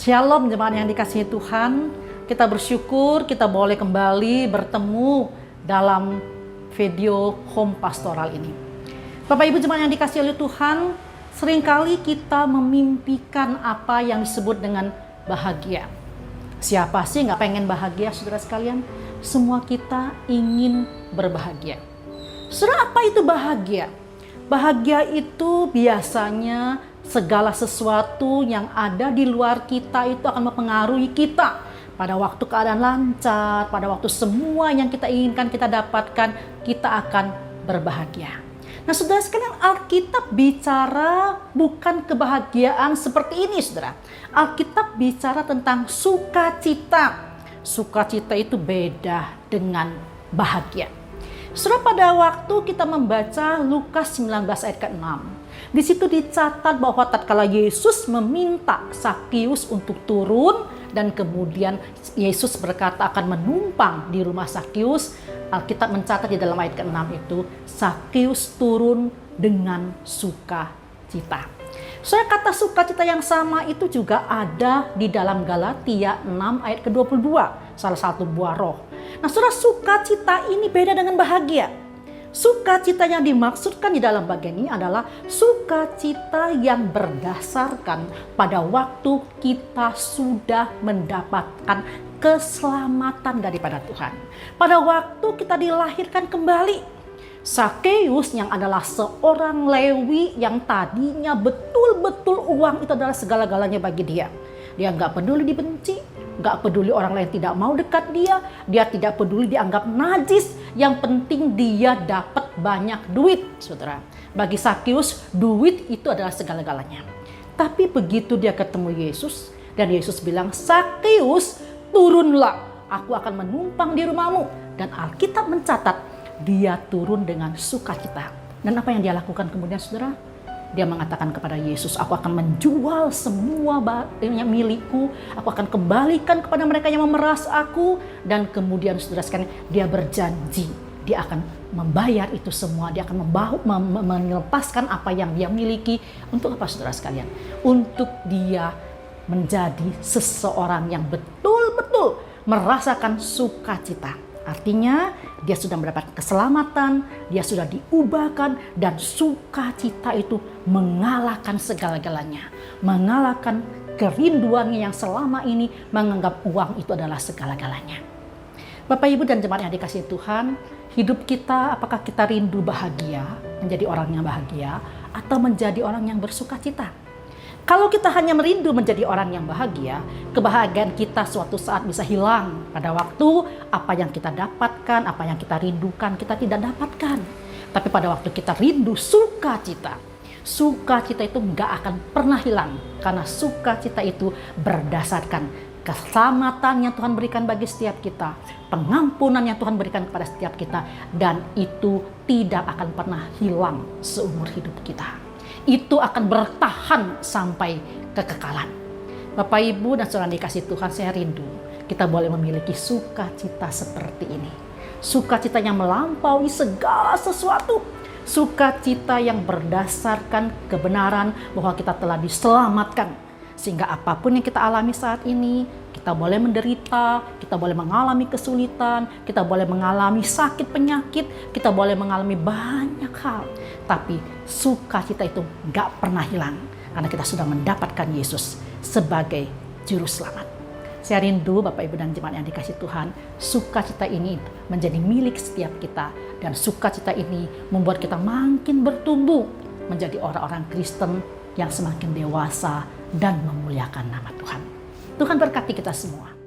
Shalom jemaat yang dikasihi Tuhan. Kita bersyukur kita boleh kembali bertemu dalam video home pastoral ini. Bapak Ibu jemaat yang dikasihi oleh Tuhan, seringkali kita memimpikan apa yang disebut dengan bahagia. Siapa sih nggak pengen bahagia, saudara sekalian? Semua kita ingin berbahagia. Saudara, apa itu bahagia? Bahagia itu biasanya segala sesuatu yang ada di luar kita itu akan mempengaruhi kita. Pada waktu keadaan lancar, pada waktu semua yang kita inginkan kita dapatkan, kita akan berbahagia. Nah saudara sekalian, Alkitab bicara bukan kebahagiaan seperti ini saudara. Alkitab bicara tentang sukacita. Sukacita itu beda dengan bahagia. Saudara, pada waktu kita membaca Lukas 19 ayat ke-6, di situ dicatat bahwa tatkala Yesus meminta Sakius untuk turun dan kemudian Yesus berkata akan menumpang di rumah Sakius, Alkitab mencatat di dalam ayat ke-6 itu Sakius turun dengan sukacita. Soalnya kata sukacita yang sama itu juga ada di dalam Galatia 6 ayat ke-22, salah satu buah roh. Nah saudara, sukacita ini beda dengan bahagia. Sukacita yang dimaksudkan di dalam bagian ini adalah sukacita yang berdasarkan pada waktu kita sudah mendapatkan keselamatan daripada Tuhan. Pada waktu kita dilahirkan kembali. Sakeus yang adalah seorang Lewi yang tadinya betul-betul uang itu adalah segala-galanya bagi dia. Dia nggak peduli dibenci, nggak peduli orang lain tidak mau dekat dia tidak peduli dianggap najis. Yang penting dia dapat banyak duit, saudara. Bagi Sakeus, duit itu adalah segala-galanya. Tapi begitu dia ketemu Yesus dan Yesus bilang, Sakeus, turunlah, aku akan menumpang di rumahmu. Dan Alkitab mencatat dia turun dengan sukacita. Dan apa yang dia lakukan kemudian, saudara? Dia mengatakan kepada Yesus, aku akan menjual semua yang milikku, aku akan kembalikan kepada mereka yang memeras aku. Dan kemudian saudara sekalian, dia berjanji, dia akan membayar itu semua, dia akan melepaskan apa yang dia miliki. Untuk apa saudara sekalian? Untuk dia menjadi seseorang yang betul-betul merasakan sukacita. Artinya dia sudah mendapat keselamatan, dia sudah diubahkan, dan sukacita itu mengalahkan segala-galanya. Mengalahkan kerinduannya yang selama ini menganggap uang itu adalah segala-galanya. Bapak Ibu dan jemaat yang dikasihi Tuhan, hidup kita apakah kita rindu bahagia, menjadi orang yang bahagia, atau menjadi orang yang bersukacita? Kalau kita hanya merindu menjadi orang yang bahagia, kebahagiaan kita suatu saat bisa hilang. Pada waktu apa yang kita dapatkan, apa yang kita rindukan, kita tidak dapatkan. Tapi pada waktu kita rindu sukacita, sukacita itu nggak akan pernah hilang. Karena sukacita itu berdasarkan keselamatan yang Tuhan berikan bagi setiap kita, pengampunan yang Tuhan berikan kepada setiap kita, dan itu tidak akan pernah hilang seumur hidup kita. Itu akan bertahan sampai kekekalan. Bapak Ibu dan saudara dikasih Tuhan, saya rindu kita boleh memiliki sukacita seperti ini. Sukacita yang melampaui segala sesuatu. Sukacita yang berdasarkan kebenaran bahwa kita telah diselamatkan. Sehingga apapun yang kita alami saat ini, kita boleh menderita, kita boleh mengalami kesulitan, kita boleh mengalami sakit penyakit, kita boleh mengalami banyak hal. Tapi sukacita itu gak pernah hilang karena kita sudah mendapatkan Yesus sebagai juru selamat. Saya rindu Bapak Ibu dan jemaat yang dikasih Tuhan, sukacita ini menjadi milik setiap kita. Dan sukacita ini membuat kita makin bertumbuh menjadi orang-orang Kristen yang semakin dewasa dan memuliakan nama Tuhan. Tuhan berkati kita semua.